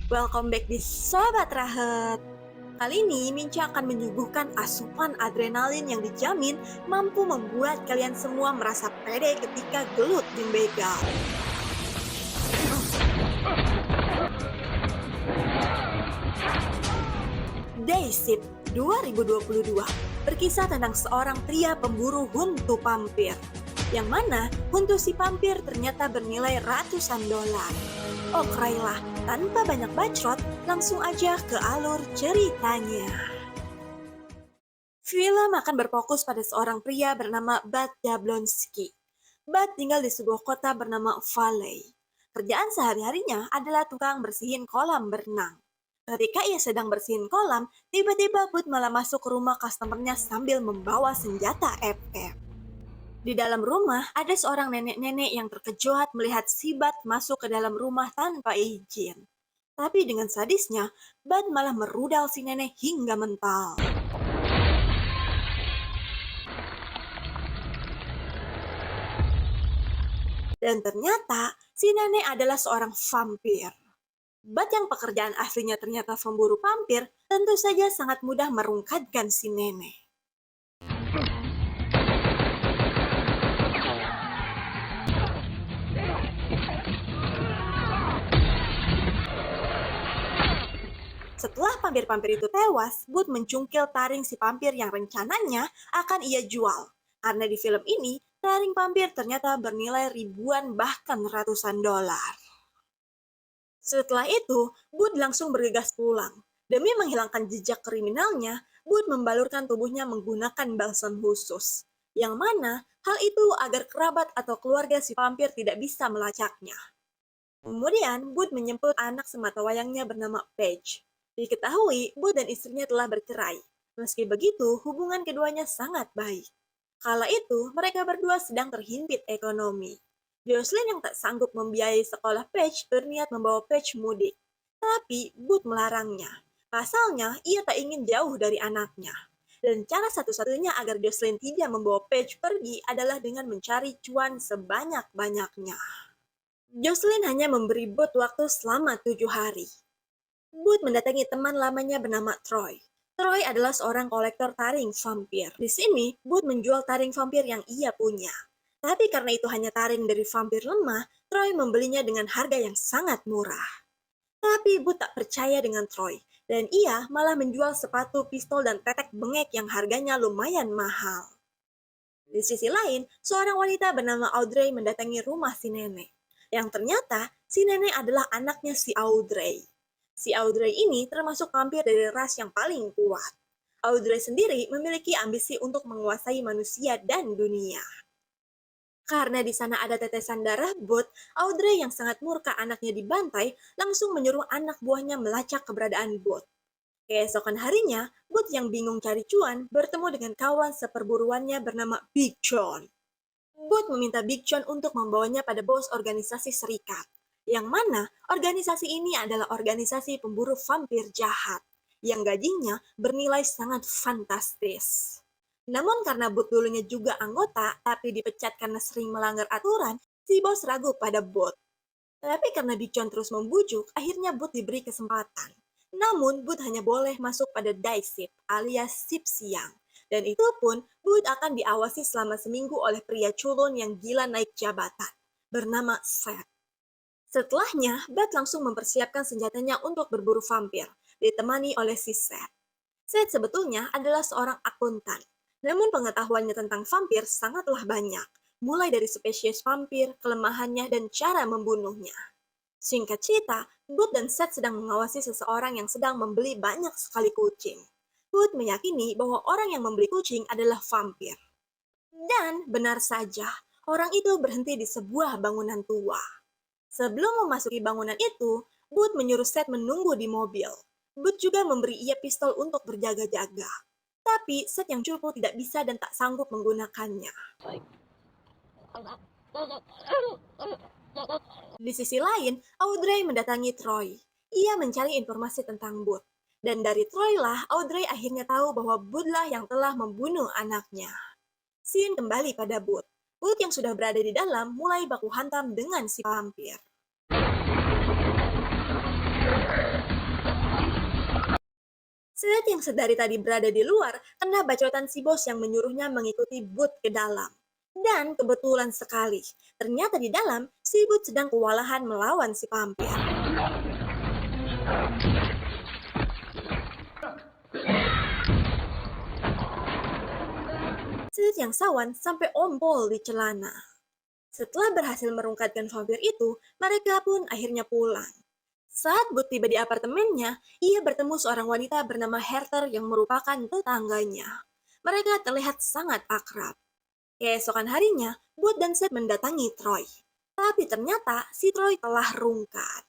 Welcome back di Sobat Rahat. Kali ini Minca akan menyuguhkan asupan adrenalin yang dijamin mampu membuat kalian semua merasa pede ketika gelut di begal. Daysip 2022 berkisah tentang seorang pria pemburu hantu vampir, yang mana hantu si vampir ternyata bernilai ratusan dolar. Okelah, tanpa banyak bacot, langsung aja ke alur ceritanya. Film akan berfokus pada seorang pria bernama Bud Jablonski. Bud tinggal di sebuah kota bernama Valley. Kerjaan sehari-harinya adalah tukang bersihin kolam berenang. Ketika ia sedang bersihin kolam, tiba-tiba Bud malah masuk ke rumah customernya sambil membawa senjata FF. Di dalam rumah, ada seorang nenek-nenek yang terkejut melihat si Bud masuk ke dalam rumah tanpa izin. Tapi dengan sadisnya, Bud malah merudal si nenek hingga mental. Dan ternyata, si nenek adalah seorang vampir. Bud yang pekerjaan aslinya ternyata pemburu vampir, tentu saja sangat mudah merungkatkan si nenek. Setelah vampir-vampir itu tewas, Bud mencungkil taring si vampir yang rencananya akan ia jual. Karena di film ini, taring vampir ternyata bernilai ribuan bahkan ratusan dolar. Setelah itu, Bud langsung bergegas pulang. Demi menghilangkan jejak kriminalnya, Bud membalurkan tubuhnya menggunakan balsam khusus. Yang mana, hal itu agar kerabat atau keluarga si vampir tidak bisa melacaknya. Kemudian, Bud menjemput anak sematawayangnya bernama Paige. Diketahui, Bud dan istrinya telah bercerai. Meski begitu, hubungan keduanya sangat baik. Kala itu, mereka berdua sedang terhimpit ekonomi. Jocelyn yang tak sanggup membiayai sekolah Paige berniat membawa Paige mudik. Tapi, Bud melarangnya. Pasalnya, ia tak ingin jauh dari anaknya. Dan cara satu-satunya agar Jocelyn tidak membawa Paige pergi adalah dengan mencari cuan sebanyak-banyaknya. Jocelyn hanya memberi Bud waktu selama 7 hari. Bud mendatangi teman lamanya bernama Troy. Troy adalah seorang kolektor taring vampir. Di sini, Bud menjual taring vampir yang ia punya. Tapi karena itu hanya taring dari vampir lemah, Troy membelinya dengan harga yang sangat murah. Tapi Bud tak percaya dengan Troy, dan ia malah menjual sepatu, pistol, dan tetek bengek yang harganya lumayan mahal. Di sisi lain, seorang wanita bernama Audrey mendatangi rumah si nenek. Yang ternyata, si nenek adalah anaknya si Audrey. Si Audrey ini termasuk vampir dari ras yang paling kuat. Audrey sendiri memiliki ambisi untuk menguasai manusia dan dunia. Karena di sana ada tetesan darah Bud, Audrey yang sangat murka anaknya dibantai langsung menyuruh anak buahnya melacak keberadaan Bud. Keesokan harinya, Bud yang bingung cari cuan bertemu dengan kawan seperburuannya bernama Big John. Bud meminta Big John untuk membawanya pada bos organisasi serikat. Yang mana organisasi ini adalah organisasi pemburu vampir jahat, yang gajinya bernilai sangat fantastis. Namun karena Bud dulunya juga anggota, tapi dipecat karena sering melanggar aturan, si bos ragu pada Bud. Tapi karena Big John terus membujuk, akhirnya Bud diberi kesempatan. Namun Bud hanya boleh masuk pada Daysip alias sip siang. Dan itu pun Bud akan diawasi selama seminggu oleh pria culun yang gila naik jabatan, bernama Seth. Setelahnya, Bud langsung mempersiapkan senjatanya untuk berburu vampir, ditemani oleh si Seth. Seth sebetulnya adalah seorang akuntan, namun pengetahuannya tentang vampir sangatlah banyak, mulai dari spesies vampir, kelemahannya, dan cara membunuhnya. Singkat cerita, Bud dan Seth sedang mengawasi seseorang yang sedang membeli banyak sekali kucing. Bud meyakini bahwa orang yang membeli kucing adalah vampir. Dan benar saja, orang itu berhenti di sebuah bangunan tua. Sebelum memasuki bangunan itu, Bud menyuruh Seth menunggu di mobil. Bud juga memberi ia pistol untuk berjaga-jaga. Tapi Seth yang cupu tidak bisa dan tak sanggup menggunakannya. Di sisi lain, Audrey mendatangi Troy. Ia mencari informasi tentang Bud. Dan dari Troy lah, Audrey akhirnya tahu bahwa Bud lah yang telah membunuh anaknya. Scene kembali pada Bud. Bud yang sudah berada di dalam mulai baku hantam dengan si vampir. Seth yang sedari tadi berada di luar kena bacotan si bos yang menyuruhnya mengikuti Booth ke dalam. Dan kebetulan sekali, ternyata di dalam si Booth sedang kewalahan melawan si vampir. Seth yang sawan sampai ompol di celana. Setelah berhasil merungkatkan vampir itu, mereka pun akhirnya pulang. Saat Booth tiba di apartemennya, ia bertemu seorang wanita bernama Hertha yang merupakan tetangganya. Mereka terlihat sangat akrab. Keesokan harinya, Booth dan Seth mendatangi Troy. Tapi ternyata si Troy telah rungkat.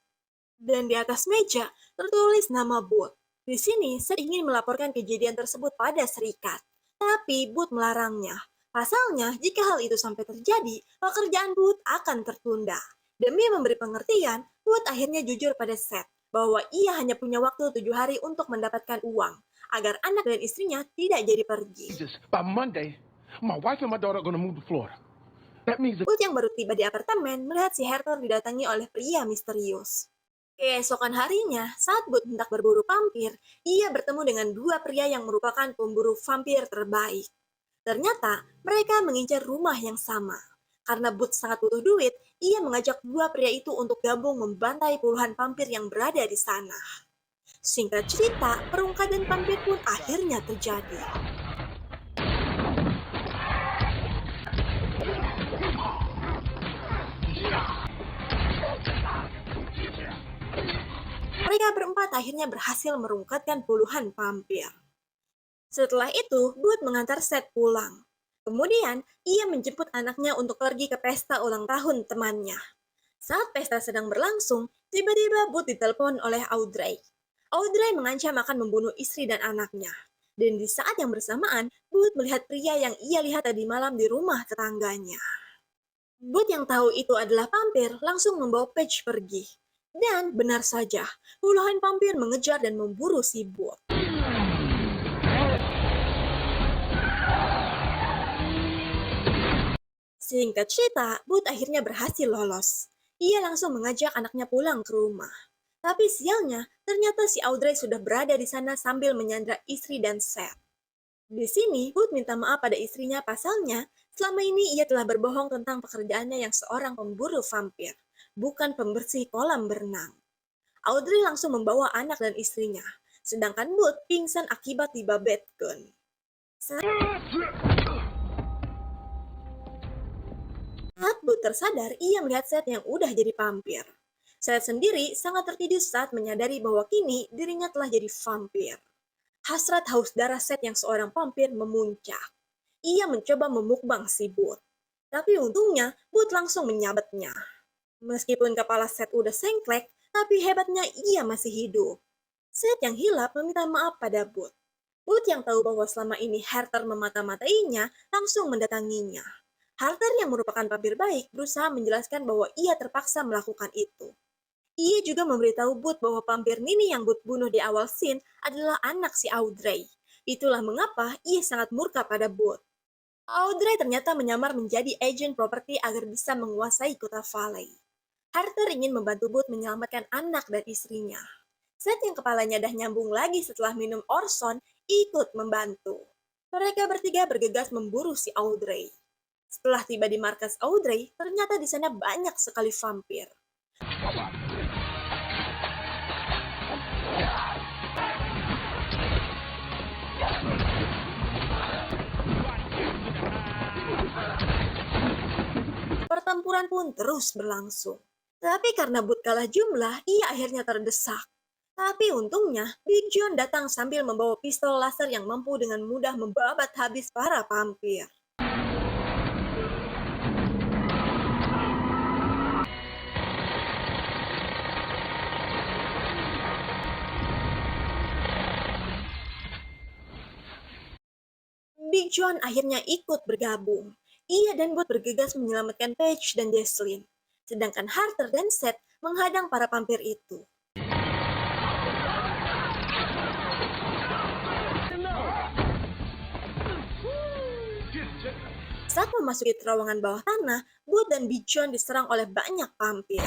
Dan di atas meja tertulis nama Booth. Di sini Seth ingin melaporkan kejadian tersebut pada serikat. Tapi Booth melarangnya. Pasalnya, jika hal itu sampai terjadi, pekerjaan Booth akan tertunda. Demi memberi pengertian, Booth akhirnya jujur pada Seth bahwa ia hanya punya waktu 7 hari untuk mendapatkan uang, agar anak dan istrinya tidak jadi pergi. By Monday, my wife and my daughter are going to move to Florida. That means Booth yang baru tiba di apartemen melihat si Hertha didatangi oleh pria misterius. Keesokan harinya, saat Booth hendak berburu vampir, ia bertemu dengan dua pria yang merupakan pemburu vampir terbaik. Ternyata, mereka mengincar rumah yang sama. Karena Booth sangat butuh duit, ia mengajak dua pria itu untuk gabung membantai puluhan vampir yang berada di sana. Singkat cerita, perungkatan vampir pun akhirnya terjadi. Mereka berempat akhirnya berhasil merungkatkan puluhan vampir. Setelah itu, Booth mengantar Seth pulang. Kemudian, ia menjemput anaknya untuk pergi ke pesta ulang tahun temannya. Saat pesta sedang berlangsung, tiba-tiba Booth ditelepon oleh Audrey. Audrey mengancam akan membunuh istri dan anaknya. Dan di saat yang bersamaan, Booth melihat pria yang ia lihat tadi malam di rumah tetangganya. Booth yang tahu itu adalah vampir langsung membawa Paige pergi. Dan benar saja, puluhan vampir mengejar dan memburu si Booth. Singkat cerita, Booth akhirnya berhasil lolos. Ia langsung mengajak anaknya pulang ke rumah. Tapi sialnya, ternyata si Audrey sudah berada di sana sambil menyandra istri dan Seth. Di sini, Booth minta maaf pada istrinya pasalnya, selama ini ia telah berbohong tentang pekerjaannya yang seorang pemburu vampir, bukan pembersih kolam berenang. Audrey langsung membawa anak dan istrinya, sedangkan Booth pingsan akibat dibabetkan. Saat Booth tersadar, ia melihat Seth yang udah jadi vampir. Seth sendiri sangat terkejut saat menyadari bahwa kini dirinya telah jadi vampir. Hasrat haus darah Seth yang seorang vampir memuncak. Ia mencoba memukbang si Booth. Tapi untungnya, Booth langsung menyabetnya. Meskipun kepala Seth udah sengklek, tapi hebatnya ia masih hidup. Seth yang hilap meminta maaf pada Booth. Booth yang tahu bahwa selama ini Hertha memata-matainya, langsung mendatanginya. Hertha yang merupakan vampir baik berusaha menjelaskan bahwa ia terpaksa melakukan itu. Ia juga memberitahu Booth bahwa vampir Nini yang Booth bunuh di awal scene adalah anak si Audrey. Itulah mengapa ia sangat murka pada Booth. Audrey ternyata menyamar menjadi agen properti agar bisa menguasai kota Valley. Hertha ingin membantu Booth menyelamatkan anak dan istrinya. Seth yang kepalanya dah nyambung lagi setelah minum Orson ikut membantu. Mereka bertiga bergegas memburu si Audrey. Setelah tiba di markas Audrey, ternyata di sana banyak sekali vampir. Pertempuran pun terus berlangsung. Tapi karena Booth kalah jumlah, ia akhirnya terdesak. Tapi untungnya, Big John datang sambil membawa pistol laser yang mampu dengan mudah membabat habis para vampir. Big John akhirnya ikut bergabung. Ia dan Booth bergegas menyelamatkan Paige dan Jesslyn. Sedangkan Hertha dan Seth menghadang para vampir itu. Saat memasuki terowongan bawah tanah, Booth dan Big John diserang oleh banyak vampir.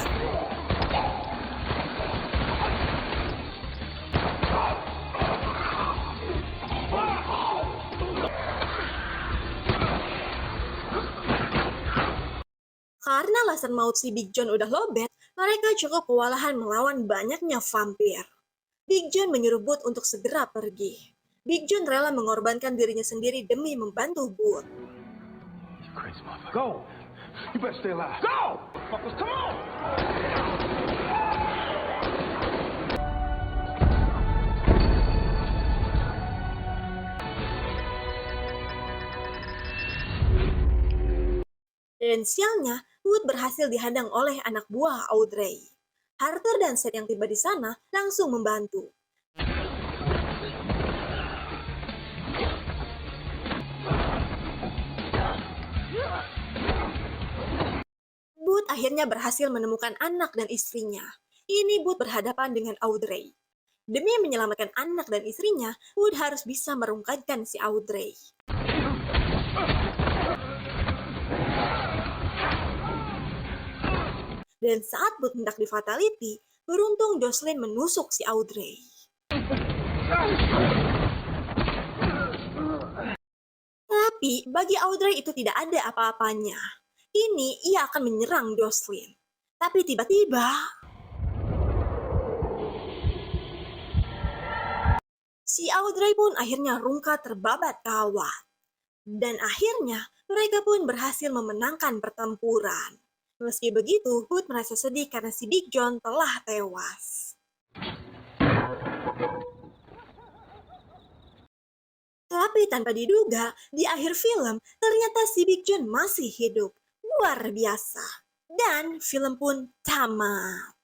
Karena alasan maut si Big John udah lobet, mereka cukup kewalahan melawan banyaknya vampir. Big John menyuruh Booth untuk segera pergi. Big John rela mengorbankan dirinya sendiri demi membantu Booth. You crazy motherfucker. Go! You better stay alive. Go! Fuckers, come on! Dan sialnya, Booth berhasil dihadang oleh anak buah Audrey. Arthur dan Seth yang tiba di sana langsung membantu. Booth akhirnya berhasil menemukan anak dan istrinya. Ini Booth berhadapan dengan Audrey. Demi menyelamatkan anak dan istrinya, Booth harus bisa merungkatkan si Audrey. Dan saat Booth hendak di fatality, beruntung Jocelyn menusuk si Audrey. Tapi bagi Audrey itu tidak ada apa-apanya. Ini ia akan menyerang Jocelyn. Tapi tiba-tiba si Audrey pun akhirnya rungkat terbabat kawat. Dan akhirnya mereka pun berhasil memenangkan pertempuran. Meski begitu, Booth merasa sedih karena si Big John telah tewas. Tapi tanpa diduga, di akhir film, ternyata si Big John masih hidup. Luar biasa. Dan film pun tamat.